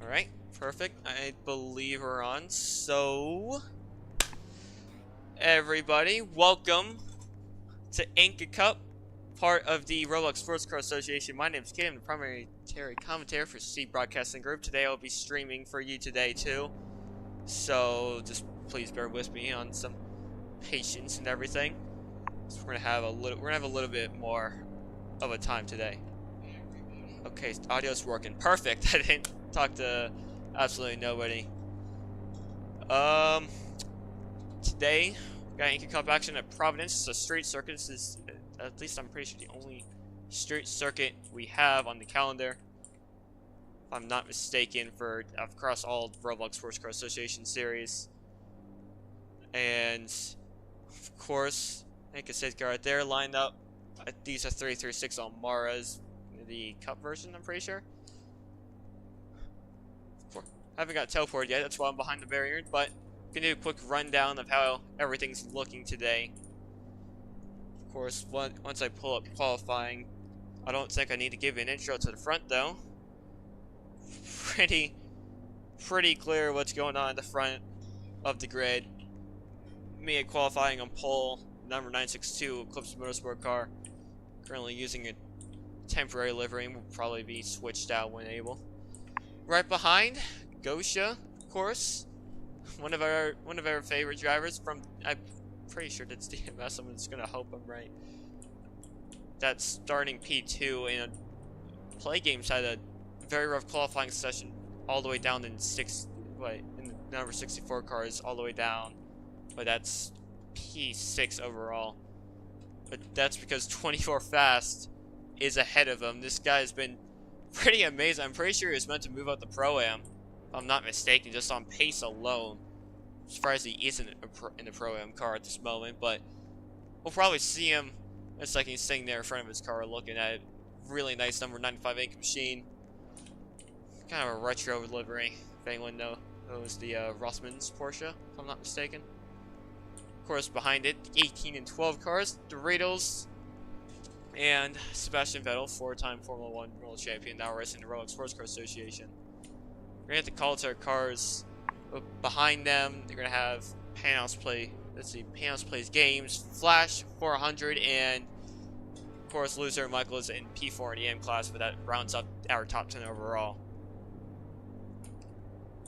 Alright, perfect. I believe we're on. So, everybody, welcome to INCA Cup, part of the Roblox Sports Car Association. My name is Kid. I'm the primary commentator for C Broadcasting Group. Today I'll be streaming for you today too. So, just please bear with me on some patience and everything. So we're gonna have a little bit more of a time today. Okay, audio's working. Perfect. I didn't talk to absolutely nobody. Today we got INCA Cup action at Providence. It's a street circuit. This is, at least I'm pretty sure, the only street circuit we have on the calendar, if I'm not mistaken, for across all Roblox Sports Car Association series. And of course, INCA safety car right there lined up. These are 336 on Mara's, the cup version, I'm pretty sure. Haven't got teleported yet, that's why I'm behind the barrier, but we can do a quick rundown of how everything's looking today. Of course, once I pull up qualifying, I don't think I need to give an intro to the front though. Pretty clear what's going on at the front of the grid. Me at qualifying on pole, number 962 Eclipse Motorsport car. Currently using a temporary livery and will probably be switched out when able. Right behind, Gosha, of course, one of our favorite drivers from, I'm pretty sure that's DMS. I'm just gonna hope I'm right. That's starting P2 and Play Games had a very rough qualifying session all the way down in the number 64 cars all the way down, but that's P6 overall. But that's because 24 Fast is ahead of him. This guy has been pretty amazing. I'm pretty sure he was meant to move up the Pro-Am, if I'm not mistaken, just on pace alone. I'm surprised he isn't in the Pro-Am car at this moment, but we'll probably see him. It's like he's sitting there in front of his car looking at it. Really nice number 95 INCA machine. Kind of a retro livery, if anyone knows the Rossman's Porsche, if I'm not mistaken. Of course, behind it, 18 and 12 cars, Doritos, and Sebastian Vettel, four-time Formula 1 World Champion, now racing the Roblox Sports Car Association. We're going to have to call to our cars. Behind them, they're going to have Panos play, Panos plays games, Flash 400, and of course, loser Michael is in P4 in the EM class, but that rounds up our top 10 overall.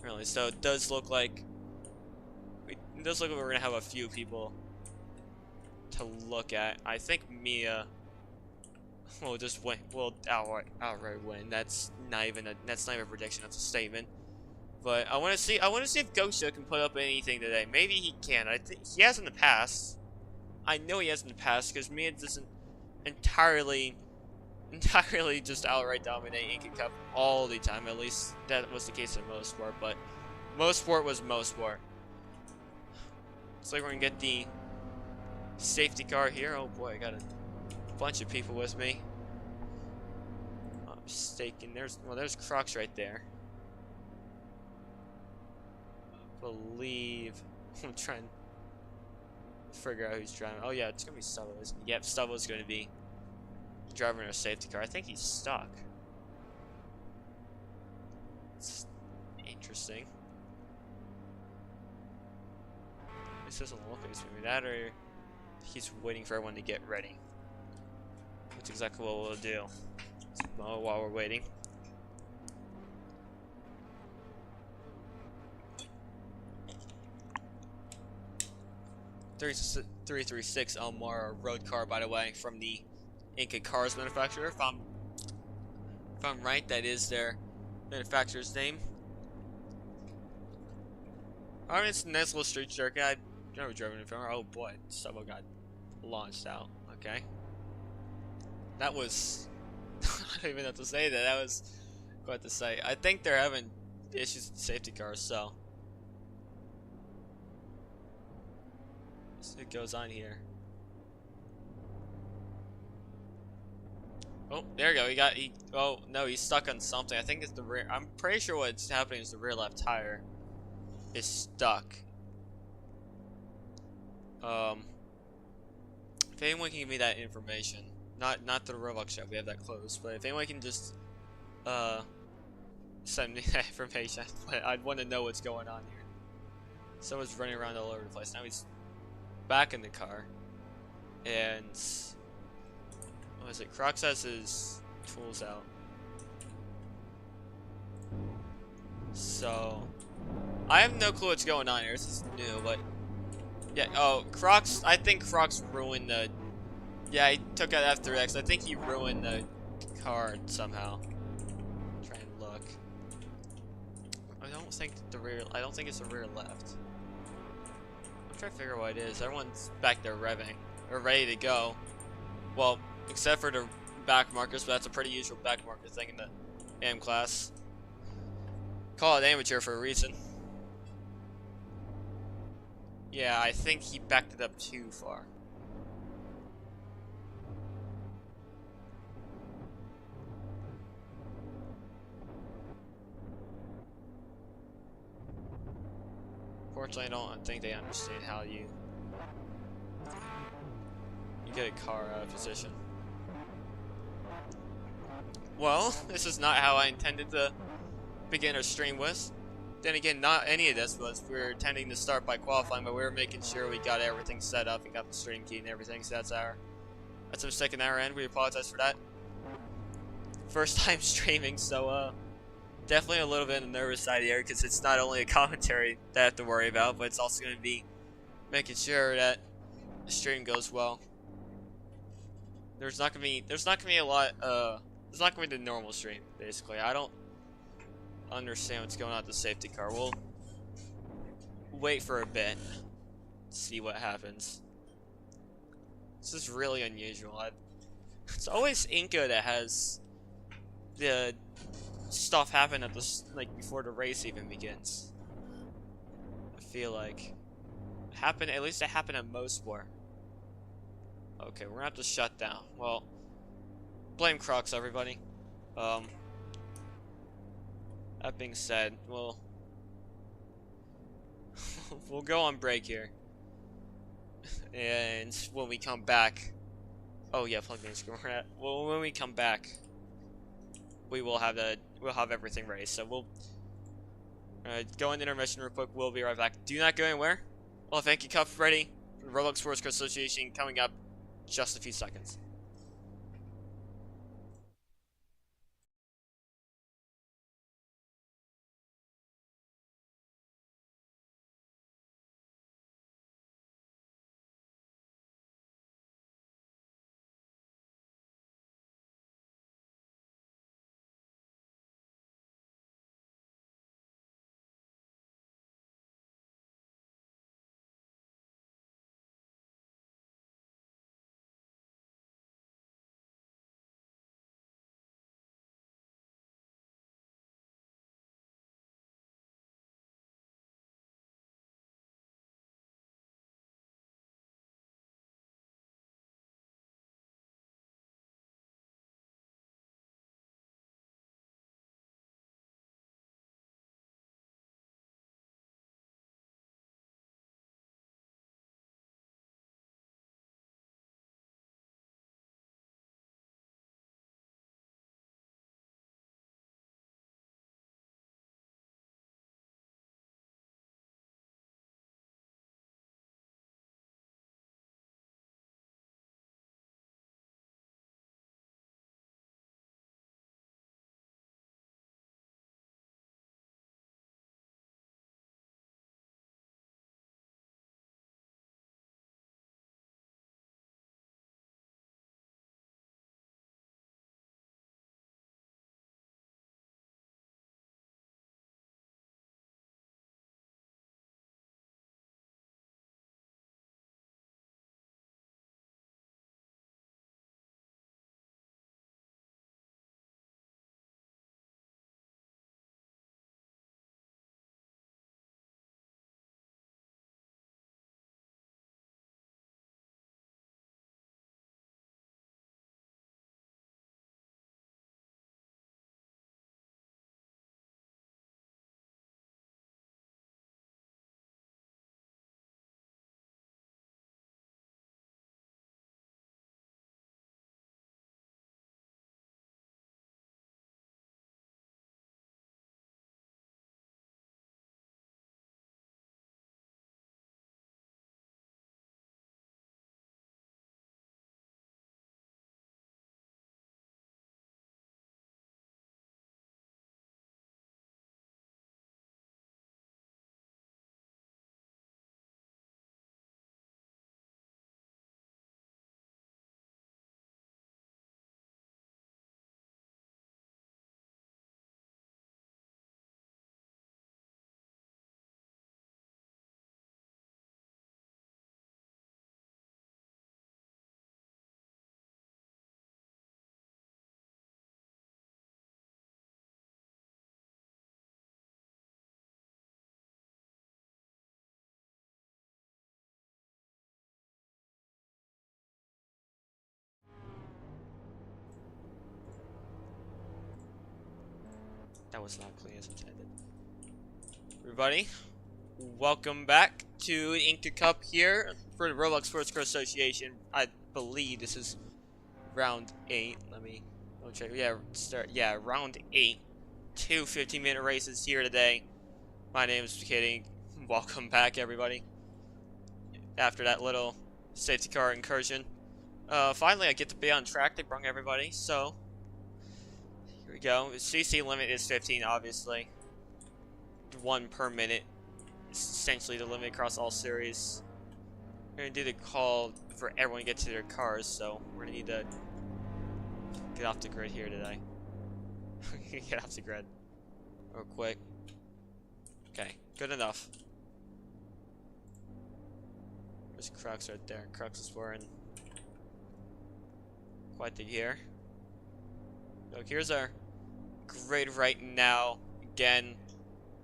Really, so it does look like we're going to have a few people to look at. I think Mia will just win. Will outright win. That's not even a prediction. That's a statement. But I want to see if Gosha can put up anything today. Maybe he can. I think he has in the past. I know he has in the past because Mia doesn't entirely just outright dominate INCA Cup all the time. At least that was the case in Most Sport. But Most Sport was Most Sport. So we're gonna get the safety car here. Oh boy, I got a bunch of people with me. I'm mistaken. There's Crocs right there. I believe I'm trying to figure out who's driving. Oh yeah, it's gonna be Stubbo. Yep, Stubbo's gonna be driving a safety car. I think he's stuck. It's interesting. This doesn't look like it's gonna be that, or he's waiting for everyone to get ready. That's exactly what we'll do while we're waiting. .336 Elmar road car, by the way, from the INCA Cars manufacturer. If I'm right, that is their manufacturer's name. Alright, it's a nice little street circuit. I've never driven it before. Oh boy, Stubbo got launched out. Okay. That was I don't even have to say that. That was quite the sight. I think they're having issues with the safety cars, so let's see what goes on here. Oh, there you go. Oh no, he's stuck on something. I think it's the rear. I'm pretty sure what's happening is the rear left tire is stuck. If anyone can give me that information, not the Roblox shop, we have that closed, but if anyone can just send me that information, but I'd want to know what's going on here. Someone's running around all over the place. Now he's back in the car. And what is it? Crocs has his tools out. So I have no clue what's going on here. This is new, but yeah. Oh, Crocs. I think Crocs ruined the. Yeah, he took out After X. I think he ruined the card somehow. Try and look. I don't think the rear. I don't think it's the rear left. I'm trying to figure out what it is. Everyone's back there revving or ready to go. Well, except for the back markers, but that's a pretty usual back marker thing in the AM class. Call it amateur for a reason. Yeah, I think he backed it up too far. Fortunately, I don't think they understand how you get a car out of position. Well, this is not how I intended to begin our stream with. Then again, not any of this was. We were intending to start by qualifying, but we were making sure we got everything set up and got the stream key and everything. So that's a mistake on our end. We apologize for that. First time streaming, so definitely a little bit on the nervous side here because it's not only a commentary that I have to worry about, but it's also going to be making sure that the stream goes well. There's not gonna be a lot. There's not gonna be the normal stream. Basically, I don't understand what's going on with the safety car. We'll wait for a bit, see what happens. This is really unusual. It's always INCA that has the stuff happen at the before the race even begins. I feel like at least it happened at Mosport. Okay, we're gonna have to shut down. Well, blame Crocs, everybody. That being said, we'll go on break here, and when we come back, oh yeah, plug in screen. Well, when we come back, we'll have everything ready. So we'll go into intermission real quick. We'll be right back. Do not go anywhere. Well, thank you, Cup ready. Roblox Sports Car Association coming up just a few seconds. That was not clean as intended. Everybody, welcome back to INCA Cup here for the Roblox Sports Car Association. I believe this is round 8. Let me check. Yeah, round 8. 2 15-minute races here today. My name is Kidding. Welcome back, everybody. After that little safety car incursion, finally I get to be on track. They brung everybody, so here we go. The CC limit is 15, obviously. 1 per minute. It's essentially the limit across all series. We're gonna do the call for everyone to get to their cars, so we're gonna need to get off the grid here today. Get off the grid real quick. Okay, good enough. There's Crux right there. Crux is wearing quite the year. So here's our grid right now. Again,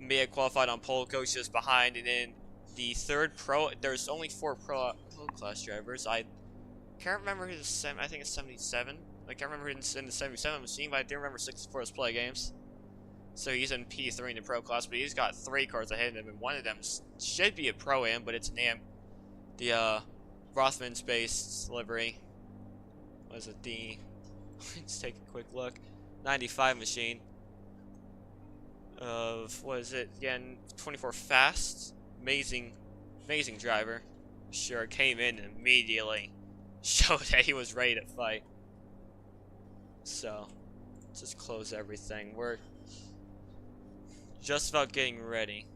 Mia qualified on pole, Coach just behind, and then the third pro. There's only 4 pro class drivers. I can't remember who's I think it's 77. I can't remember who's in the 77 machine, but I do remember 64 as play games. So he's in P3 in the pro class, but he's got 3 cars ahead of him, and one of them should be a pro-am, but it's an AM. The Rothman's based livery. Was it the? Let's take a quick look. 95 machine. Of what is it again? 24 fast. Amazing driver. Sure, came in and immediately showed that he was ready to fight. So let's just close everything. We're just about getting ready.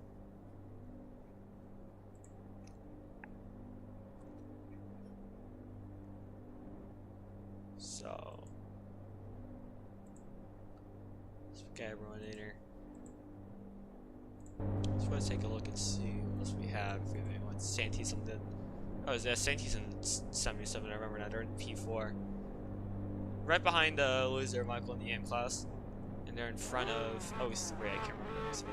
So let's get everyone in here. Just want to take a look and see what else we have. If we have anyone. Santis on the. Oh, is that Santis in 77? I remember now. They're in P4. Right behind loser Michael in the AM class. And they're in front of. Oh, wait, I can't remember this one.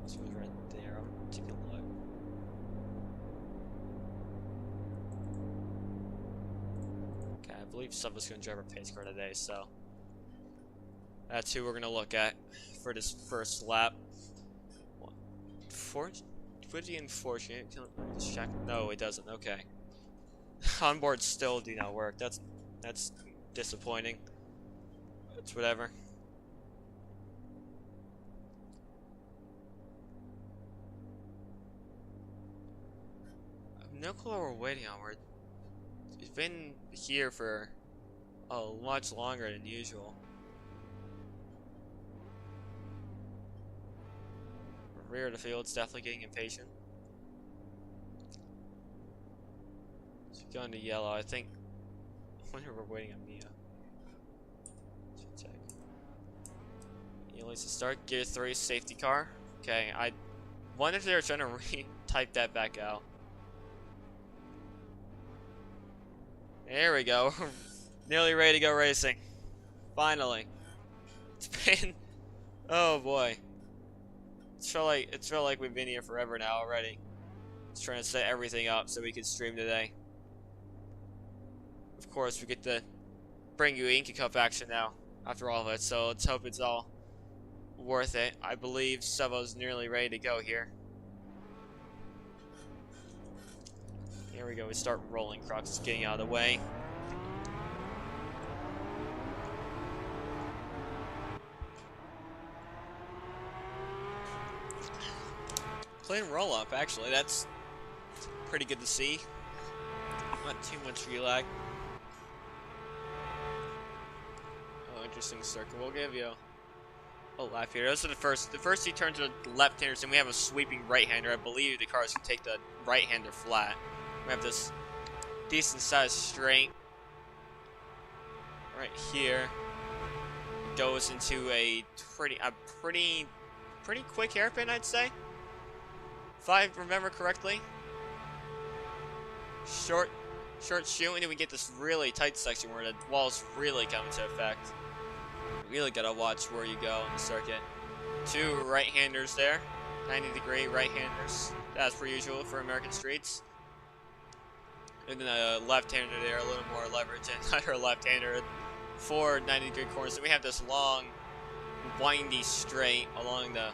This was right there. I'm taking a look. Okay, I believe Sava's going to drive our pace car today, so. That's who we're going to look at for this first lap. Would be unfortunate. Just check. No, it doesn't. Okay. Onboards still do not work. That's disappointing. It's whatever. I have no clue what we're waiting on. We've been here for much longer than usual. Rear of the field's definitely getting impatient. So going to yellow, I think. I wonder if we're waiting on Mia. Let's check. He needs to start gear 3 safety car. Okay, I wonder if they're trying to re-type that back out. There we go. Nearly ready to go racing. Finally. It's been. Oh boy. It's felt like we've been here forever now already. Just trying to set everything up so we can stream today. Of course, we get to bring you INCA Cup action now after all of it, so let's hope it's all worth it. I believe Savo's nearly ready to go here. Here we go, we start rolling. Crocs is getting out of the way. Clean roll up, actually. That's pretty good to see. Not too much relag. Oh, interesting circle. We'll give you a lap here. Those are the first two turns are left-handers, and we have a sweeping right-hander. I believe the cars can take the right-hander flat. We have this decent-sized straight right here. It goes into a pretty quick hairpin, I'd say. If I remember correctly. Short shoot, and then we get this really tight section where the walls really come into effect. You really gotta watch where you go on the circuit. 2 right-handers there. 90-degree right-handers. As per usual for American streets. And then a left-hander there, a little more leverage, and another left-hander. 4 90-degree corners. Then we have this long, windy straight along the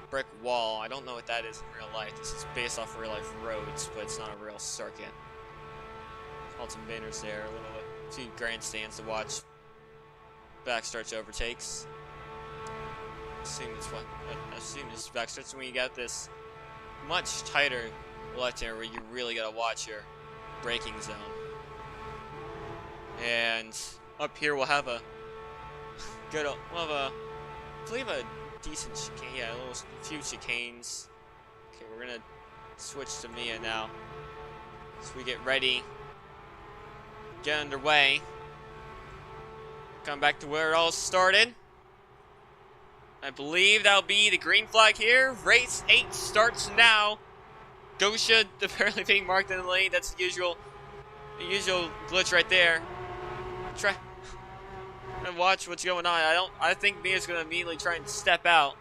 brick wall. I don't know what that is in real life. This is based off real life roads, but it's not a real circuit. Called some banners there, a few grandstands to watch backstretch overtakes. Assume it's backstretch, when you got this much tighter left here where you really gotta watch your braking zone. And up here we'll have a I believe a decent chicane, yeah, a few chicanes. Okay, we're gonna switch to Mia now. So we get ready, get underway, come back to where it all started. I believe that'll be the green flag here. Race 8 starts now. Gosha apparently being marked in the lane. That's the usual glitch right there. Try and watch what's going on. I think Mia's gonna immediately try and step out.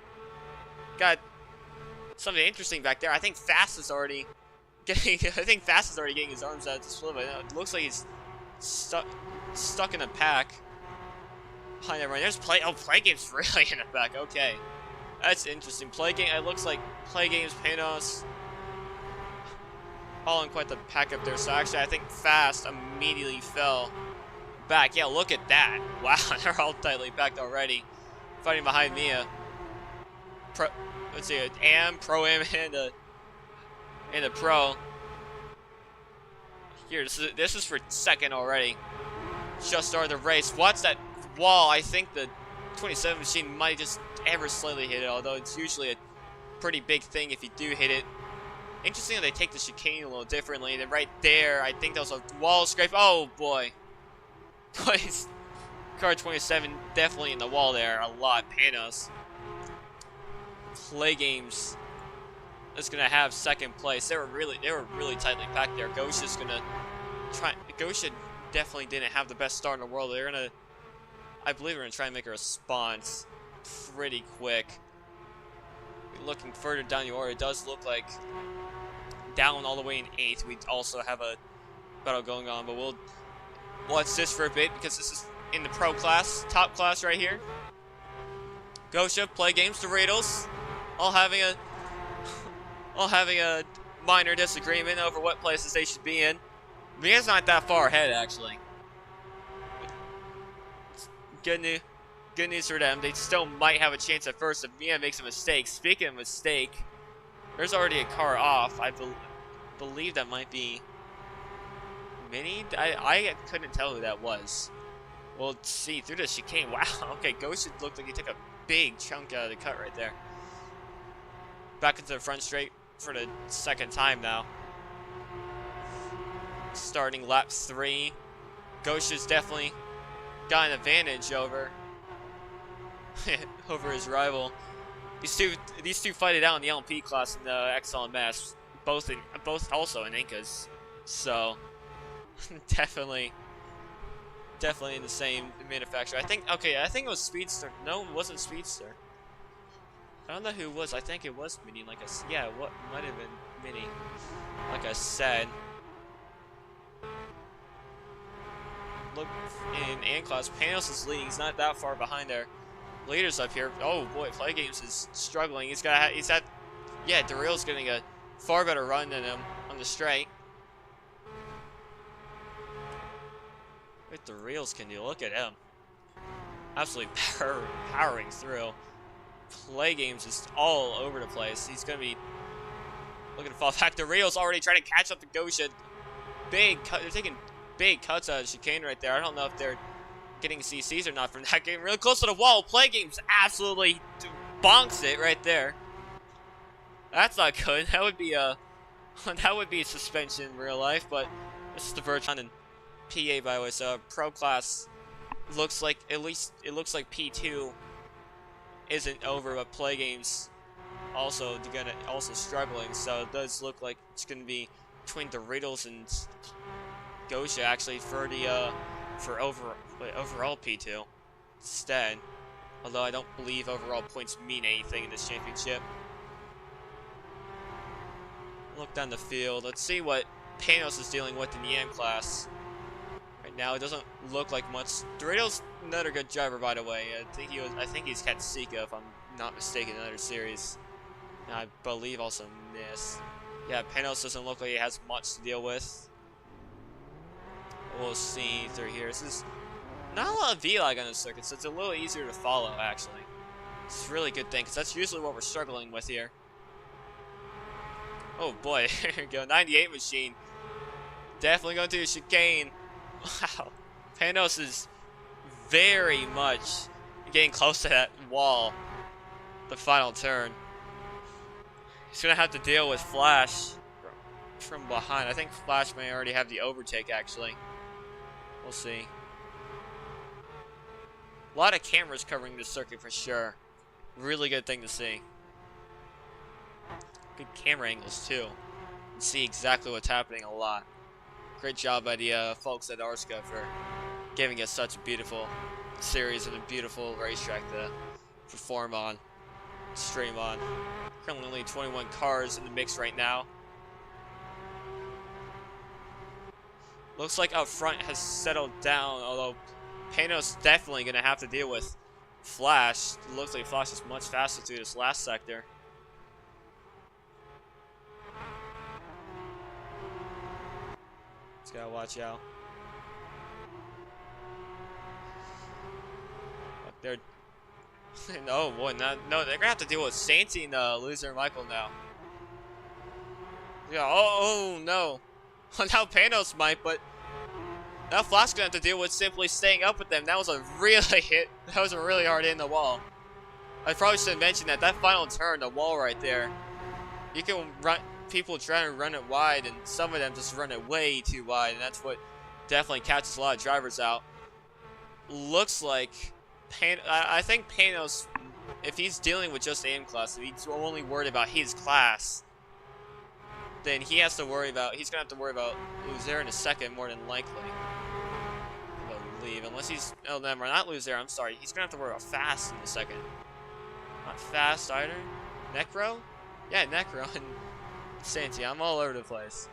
Got something interesting back there. I think Fast is already getting his arms out just a little bit. It looks like he's stuck in a pack behind everyone. There's Play Game's really in the back. Okay, that's interesting. It looks like Play Game's Panos all in quite the pack up there. So actually, I think Fast immediately fell back. Yeah, look at that. Wow, they're all tightly packed already. Fighting behind Mia. Let's see, an Am, Pro Am, and a Pro. Here, this is for second already. Just started the race. Watch that wall. I think the 27 machine might just ever slightly hit it, although it's usually a pretty big thing if you do hit it. Interesting that they take the chicane a little differently. And then right there, I think that was a wall scrape. Oh boy. Boys, car 27 definitely in the wall there a lot. Panos. Play Games is gonna have second place. They were really tightly packed there. Gosha's gonna try. Gosha definitely didn't have the best start in the world. They're gonna, I believe, they're gonna try and make a response pretty quick. Looking further down the order, it does look like down all the way in 8th. We also have a battle going on, but we'll watch this for a bit because this is in the pro class, top class right here. Gosha, Play Games, Doritos, all having a minor disagreement over what places they should be in. Mia's not that far ahead, actually. Good news for them. They still might have a chance at first if Mia makes a mistake. Speaking of mistake, there's already a car off. I believe that might be Minnie. I couldn't tell who that was. We'll see through the chicane. Wow. Okay, Ghost looked like he took a big chunk out of the cut right there. Back into the front straight for the second time now. Starting lap 3. Ghost has definitely got an advantage over his rival. These two fight it out in the LMP class in the XLMS, both also in INCAs. So definitely in the same manufacturer. I think it was Speedster. No, it wasn't Speedster. I don't know who it was. I think it was Mini. What might have been Mini. Like I said. Look in AN class, Panos is leading. He's not that far behind there. Leaders up here. Oh boy, Play Games is struggling. Daryl's getting a far better run than him on the straight. What the reels can do? Look at him. Absolutely powering through. Play Games is all over the place. He's gonna be looking to fall back. The reels already trying to catch up to Gosha. Big cut. They're taking big cuts out of the chicane right there. I don't know if they're getting CCs or not from that game. Really close to the wall. Play Games absolutely bonks it right there. That's not good. That would be a suspension in real life. But this is the virtual and PA by the way. So pro class looks like P2 isn't over, but Play Games also struggling. So it does look like it's gonna be between Doritos and Gosha actually for the overall P2 instead. Although I don't believe overall points mean anything in this championship. Look down the field. Let's see what Panos is dealing with in the AM class right now. It doesn't look like much. Dorito's another good driver, by the way. I think he's Katsuhika, if I'm not mistaken, in another series. And I believe also Nis. Yeah, Panos doesn't look like he has much to deal with. We'll see through here. This is not a lot of V-lag on the circuit, so it's a little easier to follow, actually. It's a really good thing, because that's usually what we're struggling with here. Oh boy, there you go. 98 machine. Definitely going through the chicane. Wow. Panos is very much getting close to that wall. The final turn. He's going to have to deal with Flash from behind. I think Flash may already have the overtake, actually. We'll see. A lot of cameras covering this circuit for sure. Really good thing to see. Good camera angles too. You can see exactly what's happening a lot. Great job by the folks at Arska for giving us such a beautiful series and a beautiful racetrack to perform on, stream on. Currently only 21 cars in the mix right now. Looks like up front has settled down, although Panos definitely going to have to deal with Flash. It looks like Flash is much faster through this last sector. Just gotta watch out. They're no boy, no, they're gonna have to deal with Santi and Loser Michael now. Yeah, oh no. Now Panos might, but now Flash gonna have to deal with simply staying up with them. That was a really hit. That was a really hard hit in the wall. I probably should have mentioned that final turn, the wall right there. You can run. People try to run it wide, and some of them just run it way too wide, and that's what definitely catches a lot of drivers out. Looks like I think Panos, if he's dealing with just aim class, if he's only worried about his class, then he has to worry about. He's gonna have to worry about Loser in a second more than likely. I believe, unless he's never not Loser. I'm sorry. He's gonna have to worry about Fast in a second. Not Fast either. Necro? Yeah, Necro and Santi. I'm all over the place.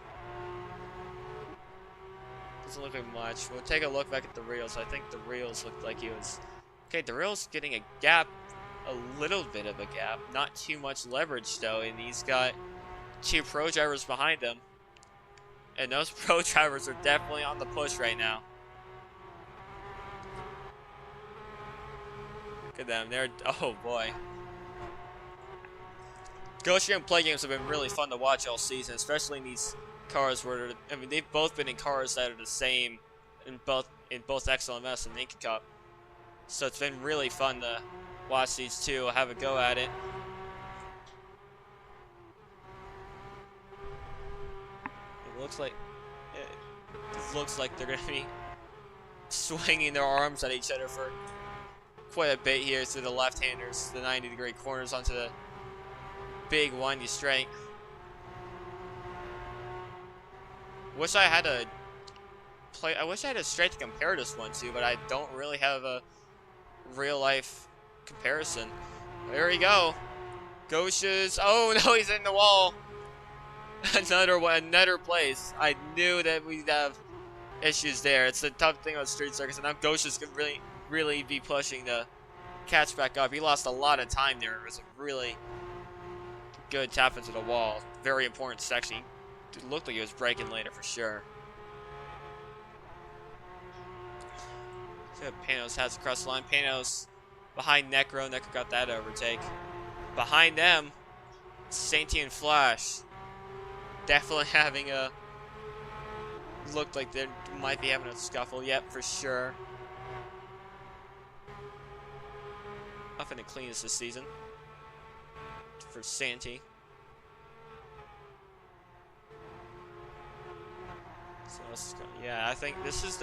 Doesn't look like much. We'll take a look back at the reels. I think the reels looked like he was... Okay, the reels getting a gap. A little bit of a gap. Not too much leverage, though. And he's got 2 pro drivers behind him. And those pro drivers are definitely on the push right now. Look at them. They're... Oh, boy. Ghost Game play games have been really fun to watch all season, especially in these cars where, I mean, they've both been in cars that are the same in both XLMS and INCA Cup. So it's been really fun to watch these two have a go at it. It looks like they're gonna be swinging their arms at each other for quite a bit here to the left-handers, the 90-degree corners onto the big windy straight. I wish I had a straight to compare this one to, but I don't really have a real life comparison. There we go. Gosha's. Oh no, he's in the wall. another place. I knew that we'd have issues there. It's the tough thing about street circuits, and now Gosha's could really be pushing to catch back up. He lost a lot of time there. It was a really good tap into the wall. Very important section. It looked like he was braking later for sure. So Panos has across the line. Panos behind Necro. Necro got that overtake. Behind them, Santi and Flash. Definitely having a... Looked like they might be having a scuffle. Yep, for sure. Nothing the cleanest this season for Santi. So yeah, I think this is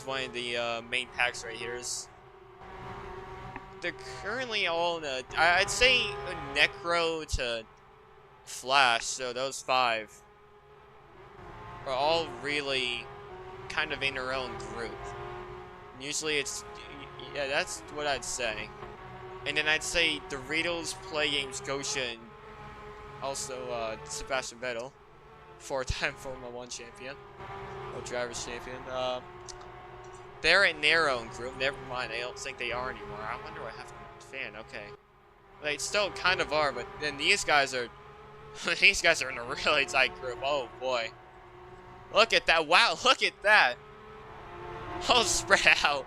one of the main packs right here. They're currently all in a, I'd say a Necro to Flash, so those 5 are all really kind of in their own group. Usually it's, yeah, that's what I'd say. And then I'd say Doritos, Play Games, Gosha, and also Sebastian Vettel. 4-time Formula 1 champion. Or Drivers champion. They're in their own group. Never mind, I don't think they are anymore. I wonder what happened to Fan. Okay. They still kind of are, but then these guys are... these guys are in a really tight group. Oh, boy. Look at that. Wow, look at that. All spread out.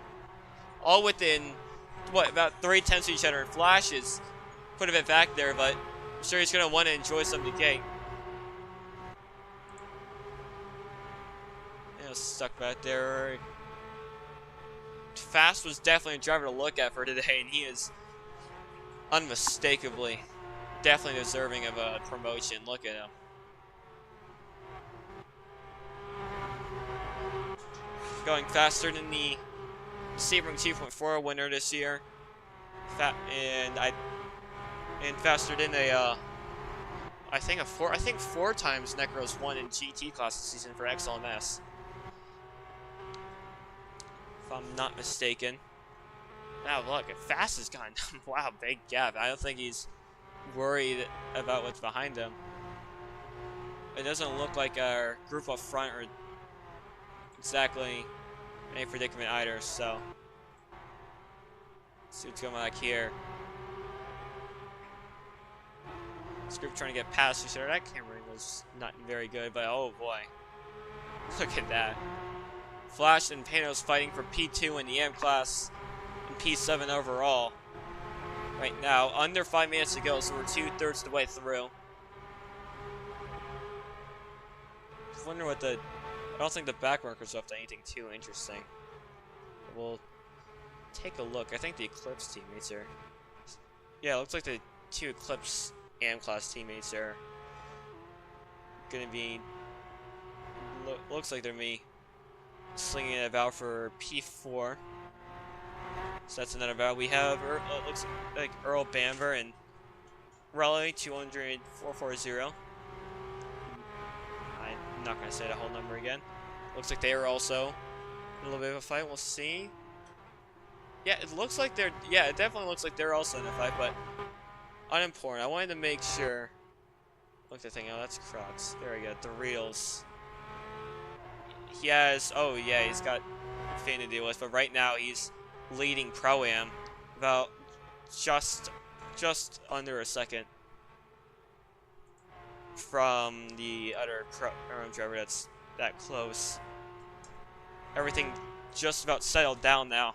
All within, what, about 3/10 of each other. Flash is put a bit back there, but I'm sure he's going to want to enjoy some of the gate. Yeah, stuck back there. Fast was definitely a driver to look at for today, and he is unmistakably definitely deserving of a promotion. Look at him. Going faster than the Sebring 2.4 winner this year. And faster than a I think four times Necros won in GT class this season for XLMS. If I'm not mistaken. Wow, look, Fast has gone. Wow, big gap. I don't think he's worried about what's behind him. It doesn't look like our group up front or exactly any predicament either, so. Let's see what's going on back here. This group trying to get past each other. That camera was not very good, but oh boy. Look at that. Flash and Panos fighting for P2 in the M class and P7 overall. Right now, under 5 minutes to go, so we're 2/3 of the way through. I wonder what the... I don't think the backmarker's up to anything too interesting. We'll take a look. I think the Eclipse teammates are... Yeah, it looks like the 2 Eclipse AM class teammates are gonna be... looks like they're me slinging it about for P4. So that's another battle. We have, looks like Earl Bamber and Raleigh 200-440. I'm not going to say the whole number again. Looks like they are also in a little bit of a fight. We'll see. Yeah, it looks like they're... Yeah, it definitely looks like they're also in a fight, but unimportant. I wanted to make sure... Look at the thing. Oh, that's Crocs. There we go. The Reels. He has... Oh, yeah, he's got Fane to deal with, but right now he's leading Pro-Am about just under a second from the other Pro-Am driver that's that close. Everything just about settled down now.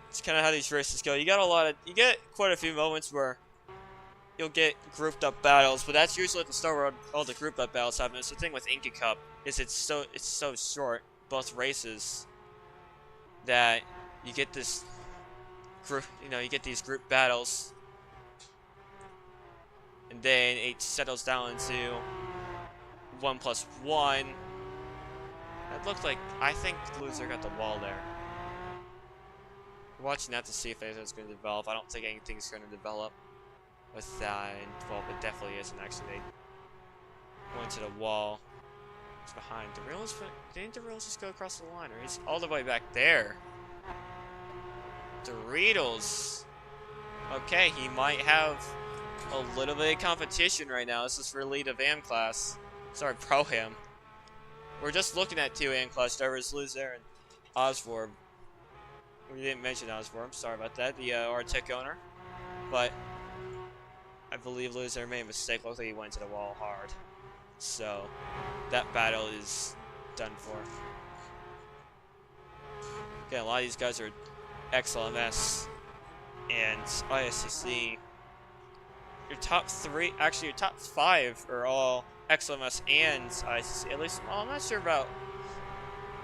It's kind of how these races go. You get quite a few moments where you'll get grouped up battles, but that's usually at the start where all the grouped up battles happen. It's the thing with INCA Cup is it's so short, both races, that you get this group, you get these group battles, and then it settles down into 1+1. That looked like, I think the loser got the wall there. We're watching that to see if anything's going to develop. I don't think anything's going to develop with that. Well, it definitely isn't actually. They went to the wall. It's behind. Didn't the rails just go across the line? Or he's all the way back there. Doritos. Okay, he might have a little bit of competition right now. This is for lead of AM class. Sorry, Pro-Am. We're just looking at 2 AM class drivers, Loser and Osborne. We didn't mention Osborne. Sorry about that. The Arctic owner. But I believe Loser made a mistake. Looks like he went to the wall hard. So that battle is done for. Again, a lot of these guys are XLMS and ISCC. Your top 3, actually your top 5 are all XLMS and ISCC. At least, well, I'm not sure about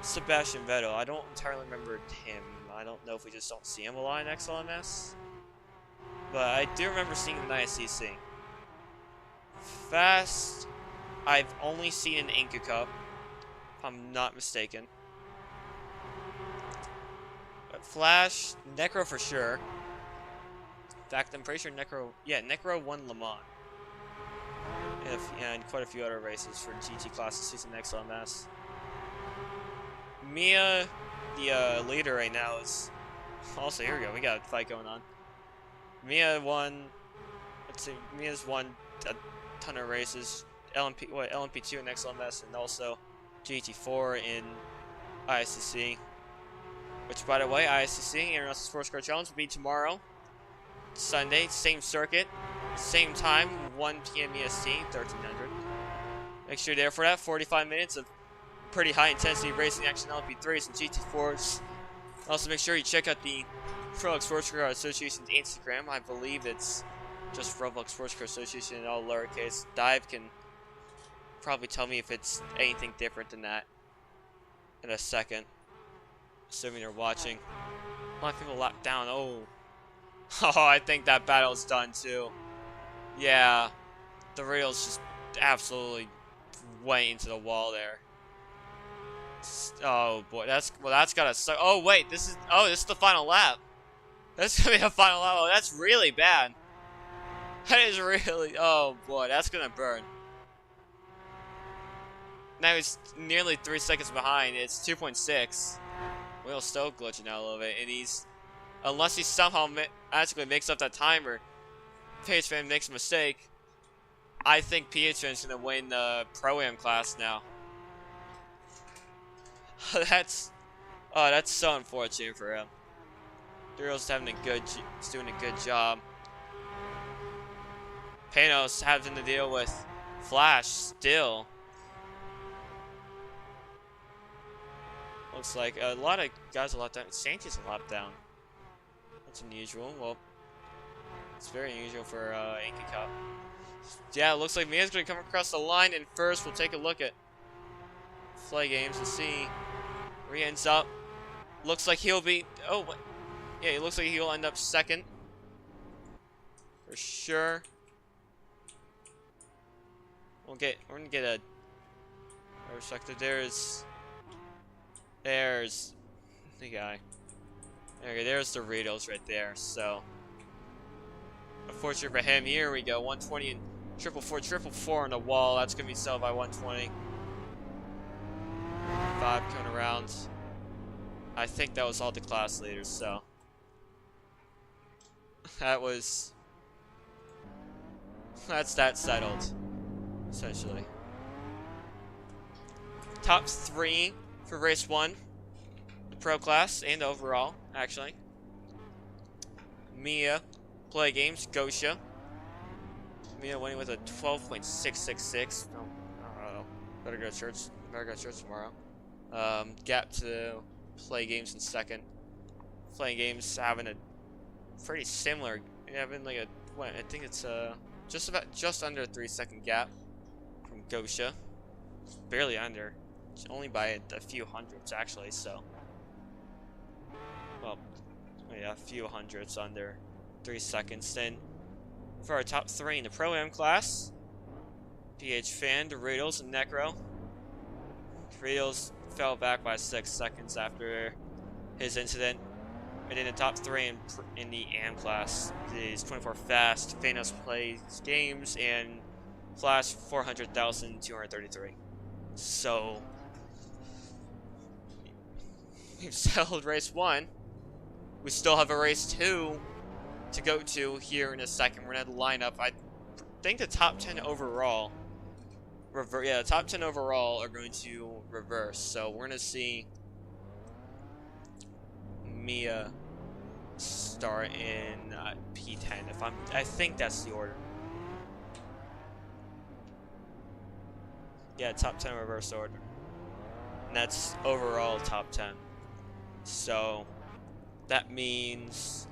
Sebastian Vettel. I don't entirely remember him. I don't know if we just don't see him a lot in XLMS. But I do remember seeing him in ISCC. Fast, I've only seen an INCA Cup, if I'm not mistaken. But Flash, Necro for sure. In fact, I'm pretty sure Necro won Le Mans. And quite a few other races for GT class this season in XLMS. Mia, the leader right now, is... Also, here we go, we got a fight going on. Mia won let's see, Mia's won a ton of races. LMP2 in XLMS, and also GT4 in ISCC. Which, by the way, ISCC, International Sports Car Challenge, will be tomorrow, Sunday, same circuit, same time, 1 p.m. EST, 1300. Make sure you're there for that. 45 minutes of pretty high intensity racing action, LMP3s and GT4s. Also, make sure you check out the Roblox Sports Car Association's Instagram. I believe it's just Roblox Sports Car Association in all lowercase. Dive can probably tell me if it's anything different than that in a second, assuming they're watching. A lot of people locked down. Oh, I think that battle's done too. Yeah, the rails just absolutely went into the wall there. Oh boy, that's gotta suck. Oh wait, this is the final lap. That's gonna be the final lap. Oh, that's really bad. That is really, oh boy, that's gonna burn. Now he's nearly 3 seconds behind. It's 2.6. Wheel's still glitching out a little bit, and unless he somehow magically makes up that timer, PHFan makes a mistake, I think PHFan's gonna win the Pro-Am class now. that's so unfortunate for him. Duro's doing a good job. Panos having to deal with Flash still. Looks like a lot of guys are locked down. Sanchez a lot down. That's unusual. Well, it's very unusual for INCA Cup. Yeah, it looks like Mia's going to come across the line, and first we'll take a look at Play Games and see where he ends up. Looks like he'll be... Oh, what? Yeah, it looks like he'll end up second. For sure. We're going to get a... Sector. There's the guy. Okay, there's the Ritos right there. So, unfortunate for him. Here we go. 120 and 444 on the wall. That's gonna be settled by 120. 5 coming around. I think that was all the class leaders. So, that's that settled. Essentially, top 3 for race 1, the pro class, and overall, actually. Mia, Play Games, Gosha. Mia winning with a 12.666. Oh, I don't know. Better go to church tomorrow. Gap to Play Games in second. Play Games having a pretty similar, having like I think it's just under a 3-second gap from Gosha. Barely under. Only by a few hundreds, actually, so. Well, yeah, a few hundreds under 3 seconds. Then, for our top 3 in the Pro-Am class, PHFan, Doritos, and Necro. Doritos fell back by 6 seconds after his incident. And in the top 3 in the AM class is 24 Fast, Thanos Plays Games, and Flash 400,233. So, we've settled race 1. We still have a race 2 to go to here in a second. We're gonna line up. I think the top 10 overall, the top 10 overall are going to reverse. So we're gonna see Mia start in P10. I think that's the order. Yeah, top 10 reverse order. And that's overall top 10. So that means,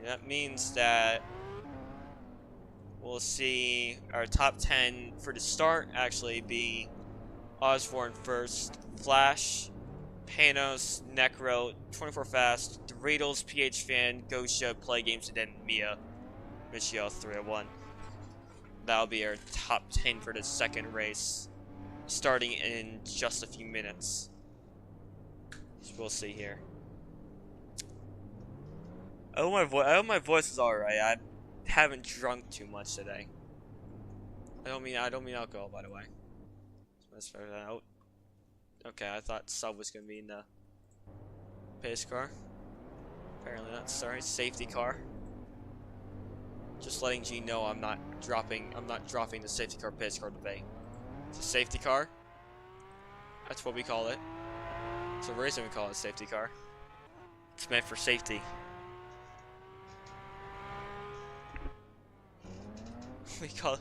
that means that we'll see our top 10 for the start actually be Osborne first, Flash, Panos, Necro, 24 Fast, Doritos, PHFan, Gosha, Play Games, and then Mia, Michelle 301. That'll be our top 10 for the second race, starting in just a few minutes. So we'll see here. I hope my voice is alright. I haven't drunk too much today. I don't mean alcohol, by the way. Let's figure that out. Okay, I thought Sub was gonna be in the pace car. Apparently not. Sorry, safety car. Just letting G know I'm not dropping the safety car pace car debate. It's a safety car. That's what we call it. It's a reason we call it a safety car. It's meant for safety. We call it.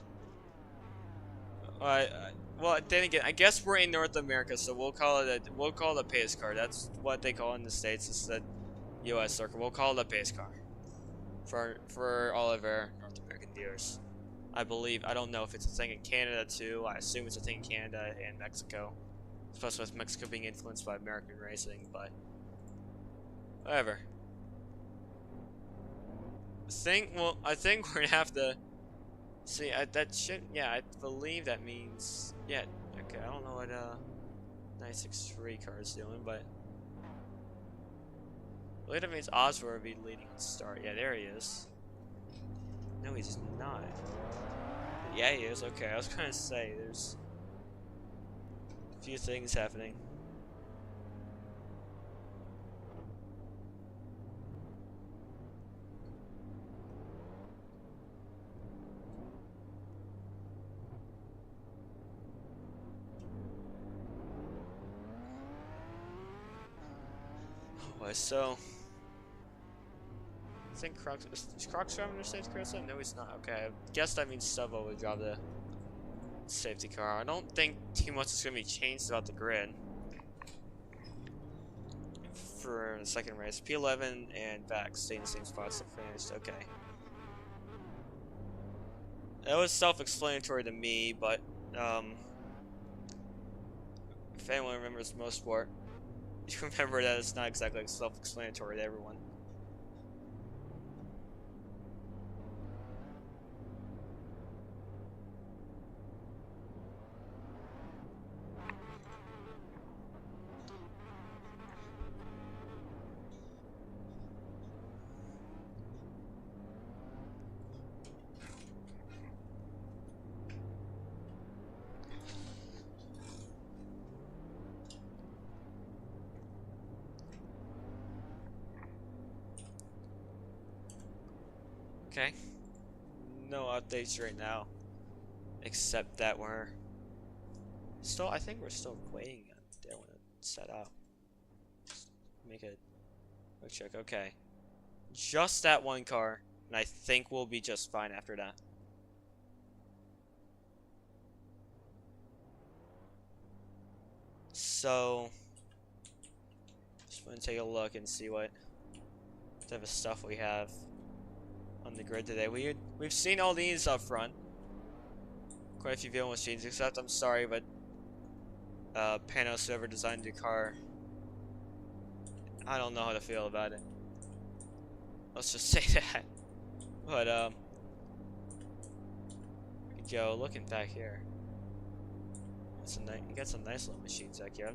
Well, then again, I guess we're in North America, so we'll call it a pace car. That's what they call it in the States. It's the U.S. circuit. We'll call it a pace car for all of our North American viewers. I believe. I don't know if it's a thing in Canada too. I assume it's a thing in Canada and Mexico, especially with Mexico being influenced by American racing. But whatever. I think we're gonna have to. See, that should, yeah, I believe that means, yeah, okay, I don't know what, 963 car is doing, but, I believe that means Osborne will be leading at start. Yeah, there he is. No, he's not. Yeah, he is, okay, I was gonna say, there's a few things happening. So I think Crocs is Crocs driving the safety car? No, he's not. Okay, I guess that means Savo would drive the safety car. I don't think too much is gonna be changed about the grid for the second race. P11 and back stay in the same spots. Finished. Okay, that was self-explanatory to me, but if anyone remembers Motorsport, you remember that it's not exactly self-explanatory to everyone. Okay. No updates right now. Except that we're still, I think we're still waiting on that one to set up. Make a quick check. Okay. Just that one car, and I think we'll be just fine after that. So, just want to take a look and see what type of stuff we have on the grid today. We've seen all these up front. Quite a few viewing machines, except I'm sorry, but Panos, whoever designed the car, I don't know how to feel about it. Let's just say that. But yo, looking back here, you got some nice little machines back here.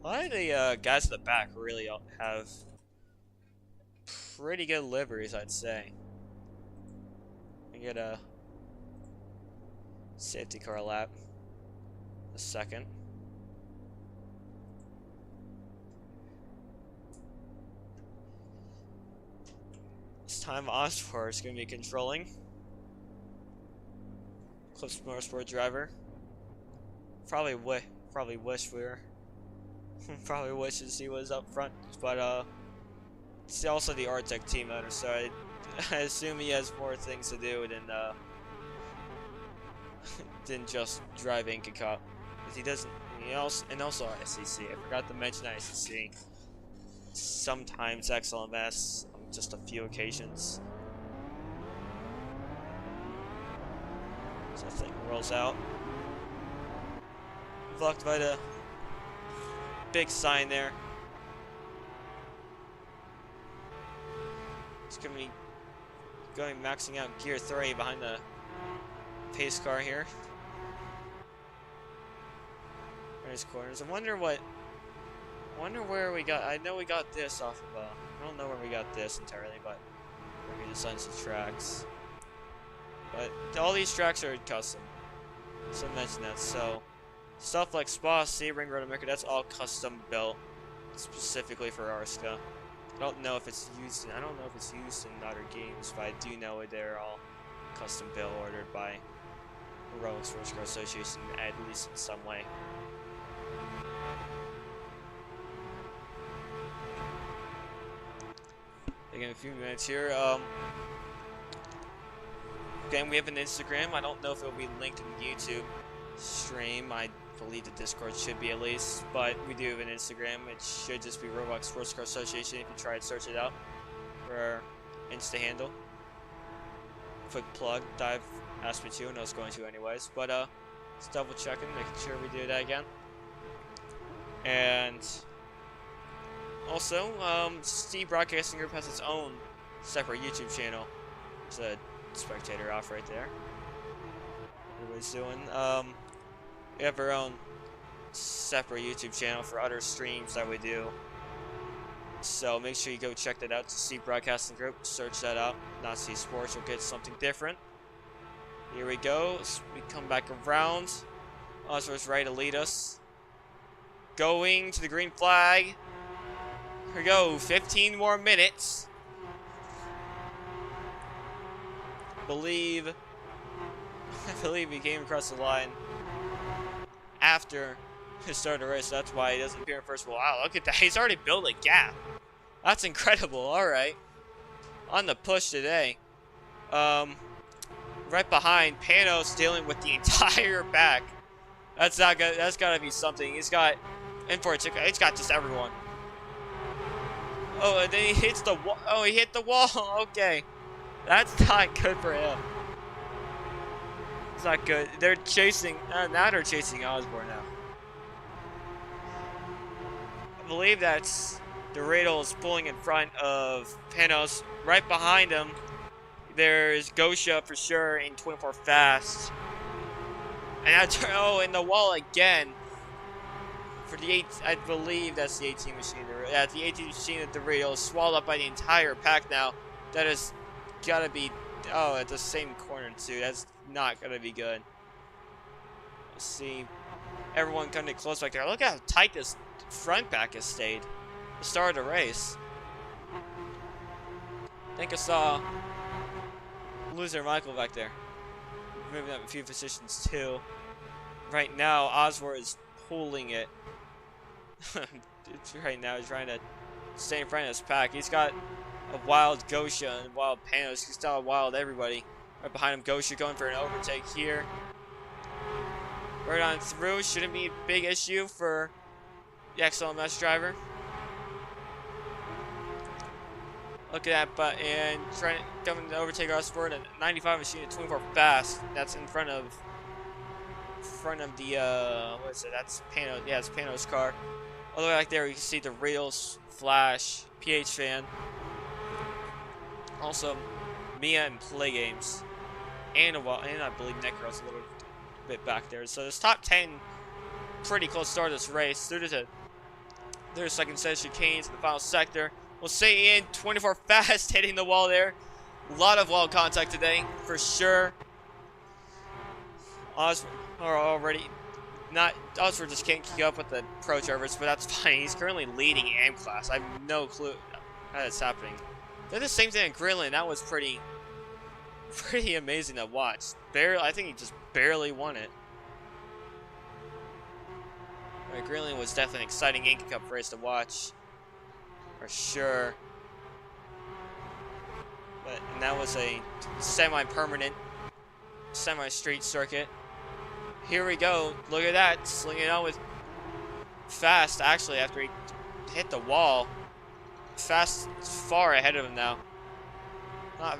A lot of the guys at the back really have pretty good liveries, I'd say. I get a safety car lap. A second. This time Osfor is going to be controlling. Clips Motorsport driver. Probably wish we were. Probably wishes he was up front, but it's also the Artec team owner, so I assume he has more things to do than just drive INCA Cup. Because he doesn't. And also SEC. I forgot to mention SEC. Sometimes XLMS on just a few occasions. So that thing rolls out. Blocked by the big sign there. It's gonna be maxing out gear 3 behind the pace car here. Nice corners. I wonder where we got. I know we got this off of. I don't know where we got this entirely, but maybe the signs of tracks. But all these tracks are custom. So mention that. So stuff like Spa, Sebring, Road America, that's all custom built specifically for Arska. I don't know if it's used in other games, but I do know they're all custom bill ordered by Roblox Sports Car Association, at least in some way. Taking a few minutes here. Again, we have an Instagram. I don't know if it will be linked in the YouTube stream. I believe the Discord should be at least, but we do have an Instagram. It should just be Roblox Sports Car Association if you try to search it out for our Insta handle. Quick plug, Dive asked me to, and I was going to anyways, but just double checking, making sure we do that again. And also, Steve Broadcasting Group has its own separate YouTube channel. There's a spectator off right there. Everybody's doing. We have our own separate YouTube channel for other streams that we do. So make sure you go check that out. Steve Broadcasting Group. Search that out. Nazi Sports. You'll get something different. Here we go. We come back around. Osborne's ready to lead us. Going to the green flag. Here we go. 15 more minutes. I believe he came across the line after his start of the race. So that's why he doesn't appear in first. Wow, look at that. He's already built a gap. That's incredible. All right. On the push today. Right behind, Panos dealing with the entire back. That's not good. That's got to be something. He's got he's got just everyone. Oh, and then he hits the wall. Oh, he hit the wall. Okay. That's not good for him. It's not good. They're chasing. Now they're chasing Osborne now. I believe that's Dorito's pulling in front of Panos. Right behind him, there's Gosha for sure in 24 Fast. And in the wall again. For the I believe that's the 18 machine. Yeah, the 18 machine of Dorito swallowed up by the entire pack now. That is gotta be. Oh, at the same corner too. That's not gonna be good. Let's see. Everyone coming close back there. Look how tight this front pack has stayed. The start of the race. I think I saw loser Michael back there. Moving up a few positions too. Right now, Osborne is pulling it. Right now, he's trying to stay in front of this pack. He's got a wild Gosha and wild Panos. He's got a wild everybody. Right behind him, Gosha going for an overtake here. Right on through. Shouldn't be a big issue for the XLMS driver. Look at that, but and trying to come to overtake Osborne at 95 machine at 24 Fast. That's in front of the what is it? That's Panos. Yeah, it's Panos' car. All the way back there, you can see the Reels, Flash, PH Fan. Also, Mia and Play Games, and I believe Necro's a little bit back there. So this top 10, pretty close start of this race. There's second set chicanes in the final sector. We'll see in 24 Fast hitting the wall there. A lot of wall contact today, for sure. Osborne just can't keep up with the pro drivers, but that's fine. He's currently leading AM class. I have no clue how that's happening. They're the same thing at Greenland. That was pretty amazing to watch. I think he just barely won it. Right, Greenland was definitely an exciting INCA Cup race to watch, for sure. And that was a semi-permanent, semi-street circuit. Here we go. Look at that. Slinging it on with Fast, actually, after he hit the wall. Fast far ahead of him now. Not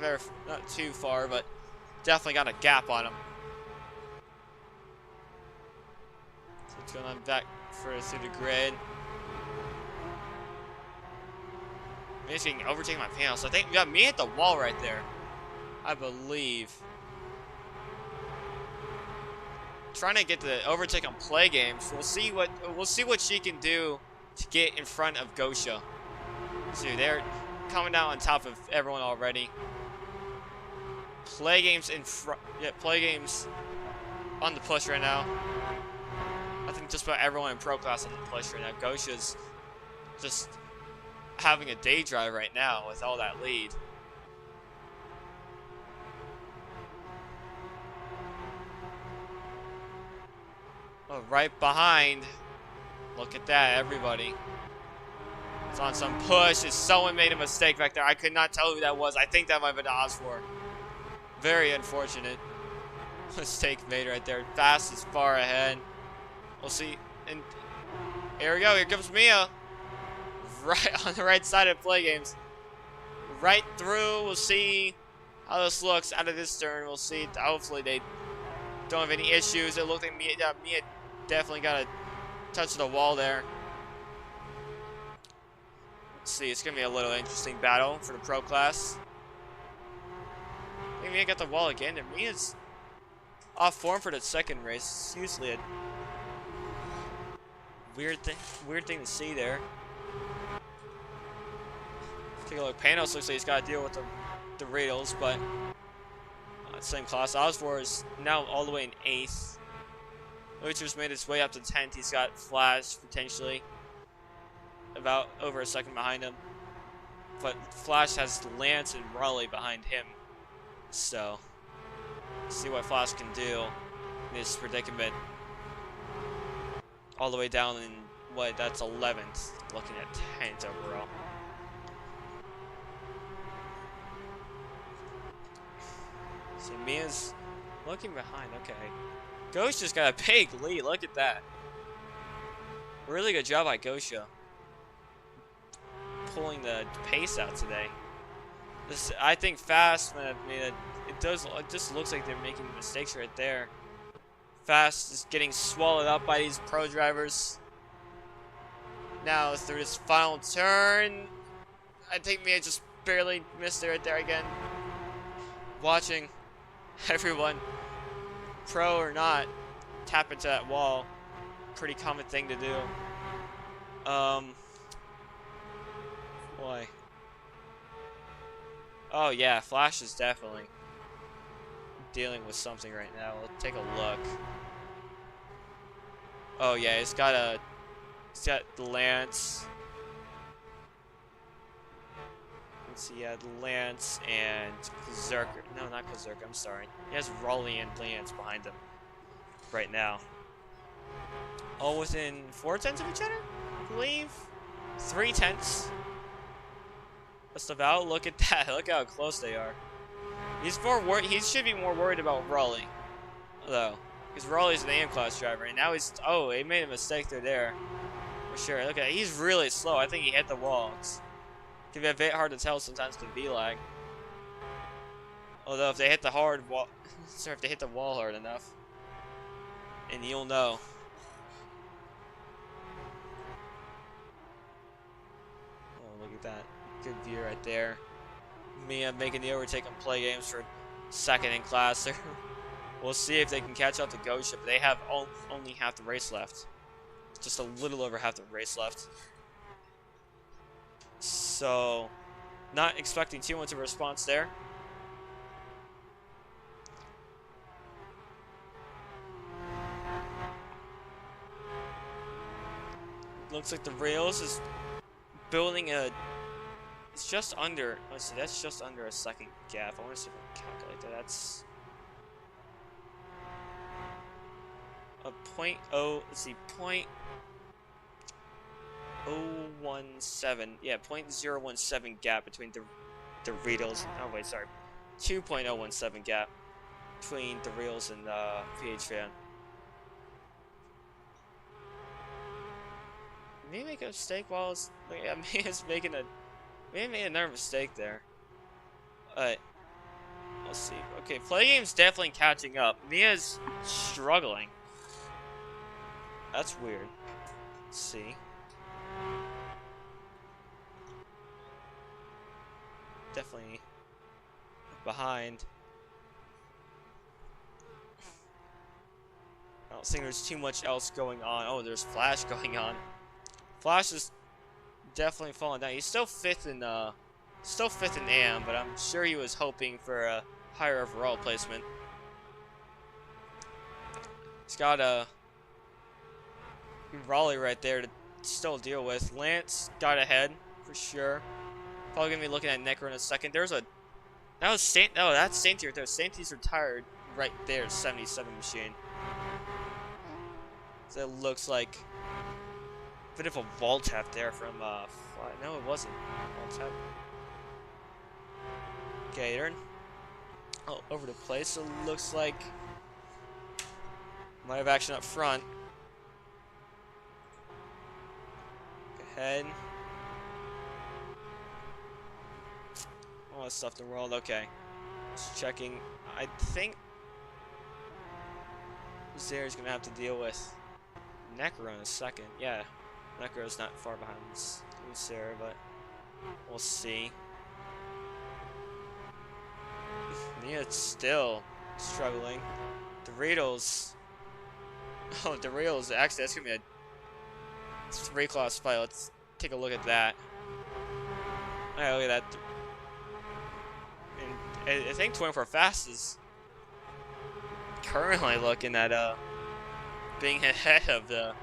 too far, but definitely got a gap on him. So it's going on back further through the grid. He's getting overtaken by Panos. So I think we got me hit the wall right there, I believe. Trying to get the overtake on Play Games. We'll see what she can do to get in front of Gosha. See, they're coming down on top of everyone already. Play Games in front. Yeah, Play Games on the push right now. I think just about everyone in Pro Class on the push right now. Gosha's just having a day drive right now with all that lead. Oh, right behind. Look at that, everybody. It's on some push. Someone made a mistake back there. I could not tell who that was. I think that might have been Osfor. Very unfortunate mistake made right there. Fast is far ahead. We'll see. And here we go. Here comes Mia. Right on the right side of play games. Right through. We'll see how this looks out of this turn. We'll see. Hopefully they don't have any issues. It looked like Mia definitely got a touch of the wall there. Let's see. It's going to be a little interesting battle for the pro class. I think Mia got the wall again. And Mia's off form for the second race. It's usually a weird thing to see there. Take a look. Panos looks like he's got to deal with the radials, but same class. Osfor is now all the way in 8th. Lucher's made his way up to 10th. He's got Flash potentially about over a second behind him, but Flash has Lance and Raleigh behind him. So, see what Flash can do in this predicament. All the way down in what? That's 11th. Looking at 10th overall. So Mia's looking behind. Okay. Ghost just got a big lead. Look at that. Really good job by Gosha. Pulling the pace out today. This, I think Fast, man, it just looks like they're making mistakes right there. Fast is getting swallowed up by these pro drivers. Now through this final turn, I think Mia just barely missed it right there again. Watching everyone, pro or not, tap into that wall. Pretty common thing to do. Boy. Oh yeah, Flash is definitely dealing with something right now. Let's take a look. Oh yeah, he's got the Lance. Let's see, yeah, Lance and Berserker. No, not Berserker, I'm sorry. He has Raleigh and Lance behind him right now. All within 4/10 of each other, I believe. 3/10. Just about. Look at that. Look how close they are. He's more worried. He should be more worried about Raleigh, though, because Raleigh's an AM class driver, and now he's. Oh, he made a mistake there. For sure. Look at. He's really slow. I think he hit the wall. It can be a bit hard to tell sometimes with V-lag. Although if they hit the hard wall, sorry, if they hit the wall hard enough, and you'll know. Oh, look at that. Good view right there. Mia making the overtake on play games for second in class. We'll see if they can catch up to Gosha, but they have only half the race left. Just a little over half the race left. So, not expecting too much of a response there. Looks like the rails is building a. It's just under. Let's see. That's just under a second gap. I want to see if I can calculate that. That's a point. Oh, let's see. 0.017. Yeah, 0.017 gap between the reels. Oh wait, sorry. 2.017 gap between the reels and PH fan. Maybe make a mistake while it's. I mean, it's making a. Maybe made another mistake there. Let's see. Okay, play game's definitely catching up. Mia's struggling. That's weird. Let's see. Definitely behind. I don't think there's too much else going on. Oh, there's Flash going on. Flash is definitely falling down. He's still fifth in AM, but I'm sure he was hoping for a higher overall placement. He's got a Raleigh right there to still deal with. Lance got ahead for sure. Probably gonna be looking at Necro in a second. There's a that's Sainty right there. Sainty's retired right there. 77 machine. So it looks like a bit of a wall tap there from no, it wasn't wall tap. Okay, they're all over the place. So it looks like might have action up front. Go ahead. All that stuff in the world. Okay, just checking. I think Zera's gonna have to deal with Necro in a second. Yeah, Necro's not far behind Zera, but we'll see. Nia's still struggling. Doritos. Oh, Doritos. Actually, that's gonna be a 3-class fight. Let's take a look at that. Alright, look at that. And I think 24 Fast is currently looking at being ahead of the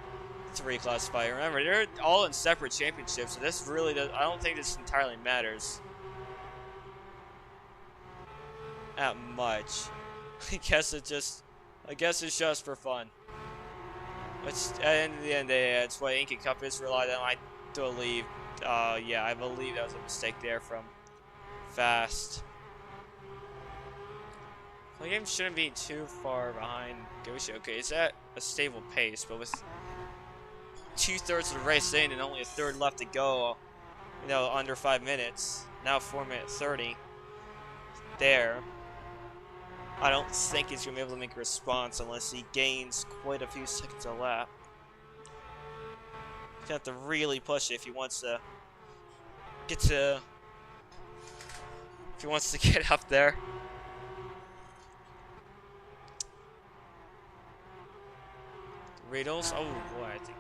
3-class fight. Remember, they're all in separate championships, so this really does. I don't think this entirely matters that much. I guess it's just for fun. Which at the end of the day, it's what INCA Cup is relied on. I believe, yeah, I believe that was a mistake there from Fast. The game shouldn't be too far behind Goshi. Okay, it's at a stable pace, but with 2/3 of the race in and only a third left to go, you know, under 5 minutes, now 4:30 there. I don't think he's going to be able to make a response unless he gains quite a few seconds a lap. He's going to have to really push it if he wants to get up there. Riddles. Oh boy, I think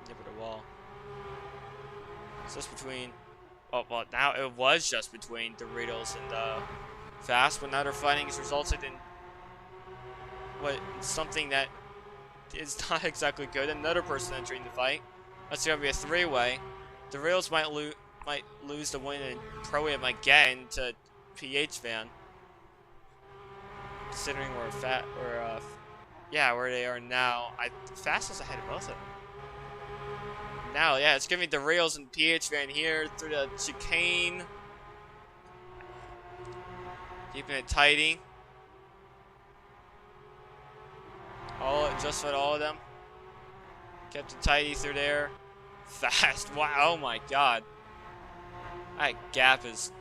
nipped the wall. It's just between. Oh well, now it was just between Doritos and Fast, but now their fighting has resulted in something that is not exactly good. Another person entering the fight. That's gonna be a 3-way. Doritos might lose the win, and Pro Am might get into PH Van. Considering where they are now. Fast is ahead of both of them. Now, yeah, it's giving the rails and PH Van here through the chicane. Keeping it tidy. Just about all of them. Kept it tidy through there. Fast. Wow, oh my god. That gap is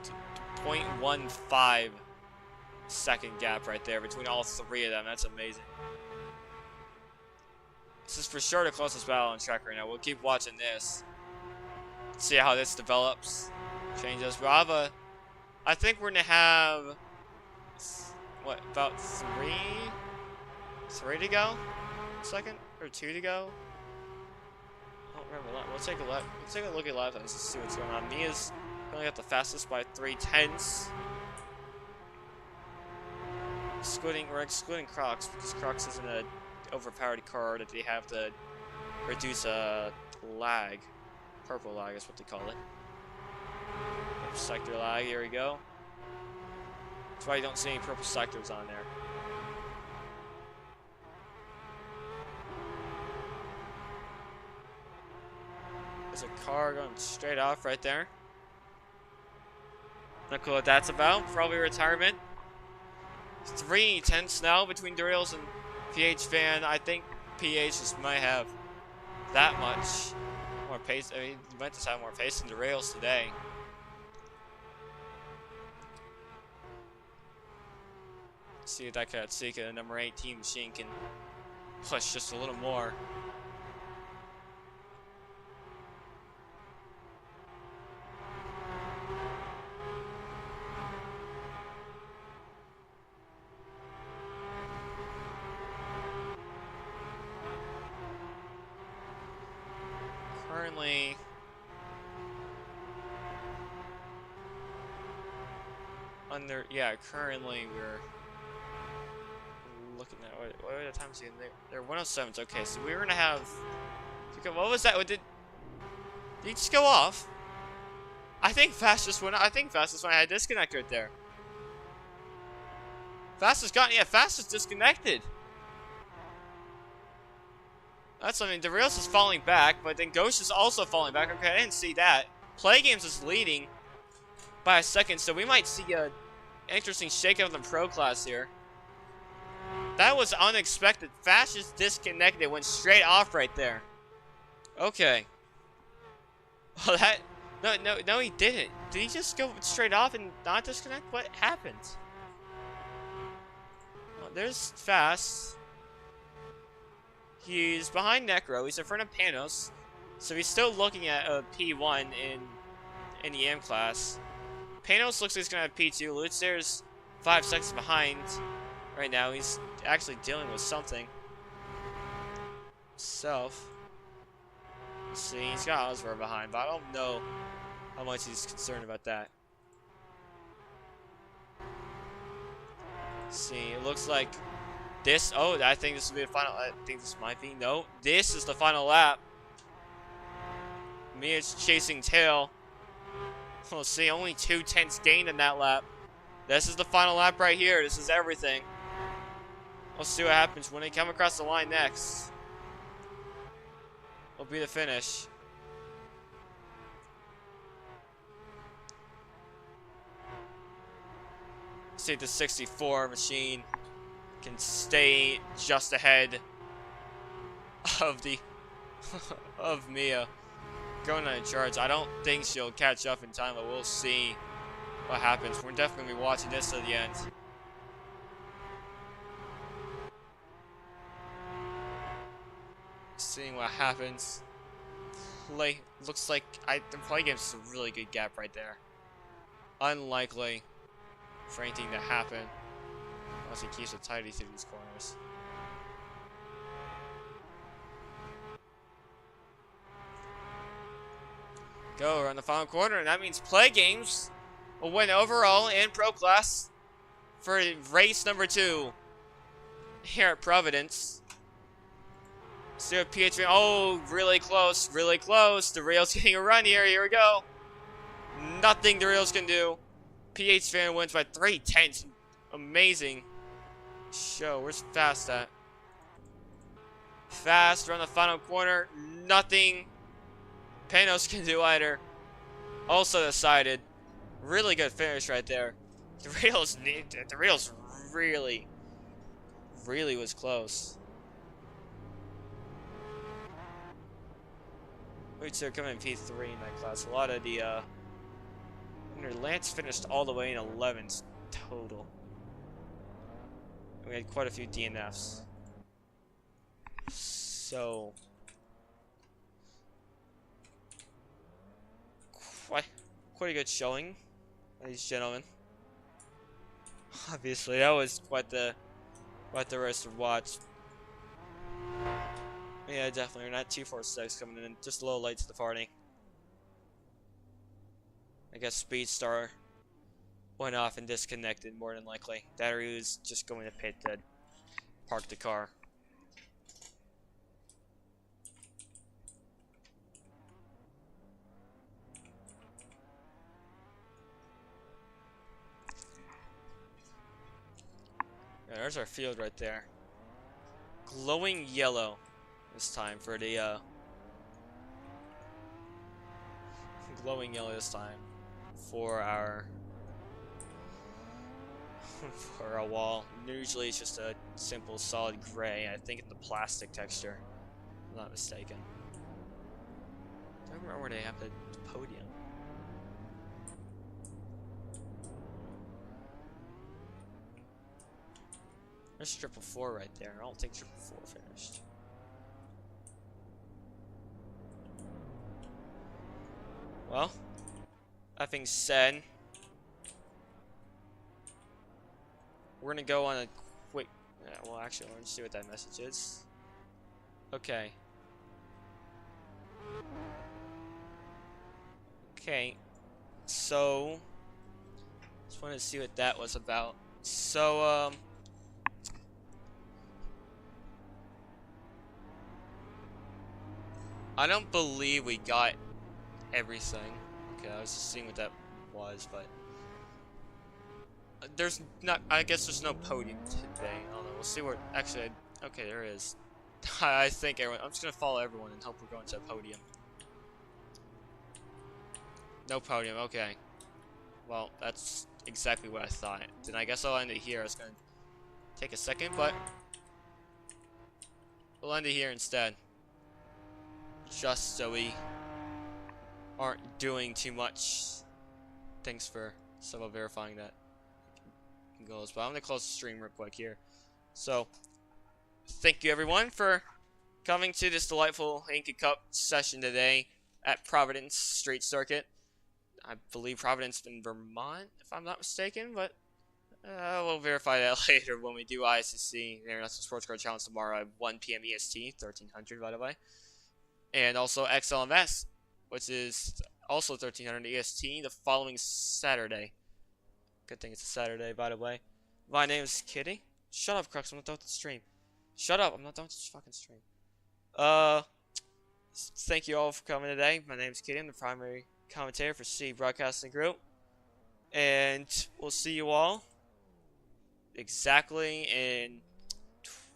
0.15 second gap right there between all three of them. That's amazing. This is for sure the closest battle on track right now. We'll keep watching this. See how this develops. Changes. I think we're gonna have what, about three to go? Second or 2 to go? I don't remember. We'll take a look at live and see what's going on. Mia's only got the fastest by 3/10. We're excluding Crocs because Crocs isn't an overpowered car that they have to reduce lag. Purple lag is what they call it. Purple sector lag, here we go. That's why you don't see any purple sectors on there. There's a car going straight off right there. Not cool what that's about. Probably retirement. 3/10 now between Doritos and PH Van. I think PH just might have that much more pace. I mean, he might just have more pace than Doritos today. See if that Katsuka, the number 18 machine, can push just a little more. Currently, currently we're looking at what are the times again? They're 107s. Okay, so we were gonna have. What was that? Did he just go off? I think fastest one. I had disconnect right there. Fastest disconnected. That's something. The Rails is falling back, but then Ghost is also falling back. Okay, I didn't see that. Play Games is leading by a second, so we might see a interesting shakeout of the pro class here. That was unexpected. Fast just disconnected, went straight off right there. Okay. Well, that... No, he didn't. Did he just go straight off and not disconnect? What happened? Well, there's Fast. He's behind Necro. He's in front of Panos. So he's still looking at a P1 in the M class. Panos looks like he's going to have P2. Lutz there's 5 seconds behind right now. He's actually dealing with something. Self. Let's see, he's got Osborne behind, but I don't know how much he's concerned about that. Let's see, it looks like this. Oh, I think this will be the final. I think this might be. No, this is the final lap. Mia's chasing tail. We'll see, only 2/10 gained in that lap. This is the final lap right here. This is everything. We'll see what happens when they come across the line next. Will be the finish. See if the 64 machine can stay just ahead of the of Mia going on a charge. I don't think she'll catch up in time, but we'll see what happens. We're definitely gonna be watching this to the end. Seeing what happens. Looks like the play game's is a really good gap right there. Unlikely for anything to happen unless he keeps it tidy through these corners. Go around the final corner, and that means Play Games will win overall and pro class for race number 2 here at Providence. See what PH. Oh, really close, really close. The Rails getting a run here. Here we go. Nothing the Rails can do. PH fan wins by 3/10. Amazing show. Where's Fast at? Fast around the final corner. Nothing Panos can do either. Also decided. Really good finish right there. The Rails really was close. They're coming in P3 in that class. A lot of the Lance finished all the way in 11s total. We had quite a few DNFs. So quite a good showing, ladies and gentlemen. Obviously, that was quite the race to watch. Yeah, definitely. We're not 246 coming in, just a little late to the party. I guess Speedstar went off and disconnected more than likely. Battery was just going to pit to park the car. Yeah, there's our field right there. Glowing yellow this time for the glowing yellow this time for our wall. Usually it's just a simple solid gray. I think it's the plastic texture, if I'm not mistaken. I don't remember where they have the podium. There's triple 4 right there. I don't think triple 4 finished. Well, that being said, we're gonna go on a quick. Well, actually, let's see what that message is. Okay. Okay. So, just wanted to see what that was about. So, I don't believe we got everything. Okay, I was just seeing what that was, but there's not. I guess there's no podium today. I don't know. We'll see where. Actually, okay, there is. I think everyone. I'm just gonna follow everyone and hope we're going to a podium. No podium. Okay. Well, that's exactly what I thought. Then I guess I'll end it here. It's gonna take a second, but we'll end it here instead. Just so we aren't doing too much. Thanks for someone verifying that goes. But I'm gonna close the stream real quick here. So, thank you everyone for coming to this delightful INCA Cup session today at Providence Street Circuit. I believe Providence in Vermont, if I'm not mistaken, but we'll verify that later when we do ISSC, International Sports Car Challenge tomorrow at 1 p.m. EST, 1300 by the way. And also XLMS, which is also 1300 EST the following Saturday. Good thing it's a Saturday, by the way. My name is Kitty. Shut up, Crux, I'm not done with the stream. Shut up, I'm not done with this fucking stream. Thank you all for coming today. My name is Kitty, I'm the primary commentator for C Broadcasting Group. And we'll see you all exactly in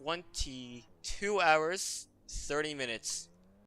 22 hours, 30 minutes.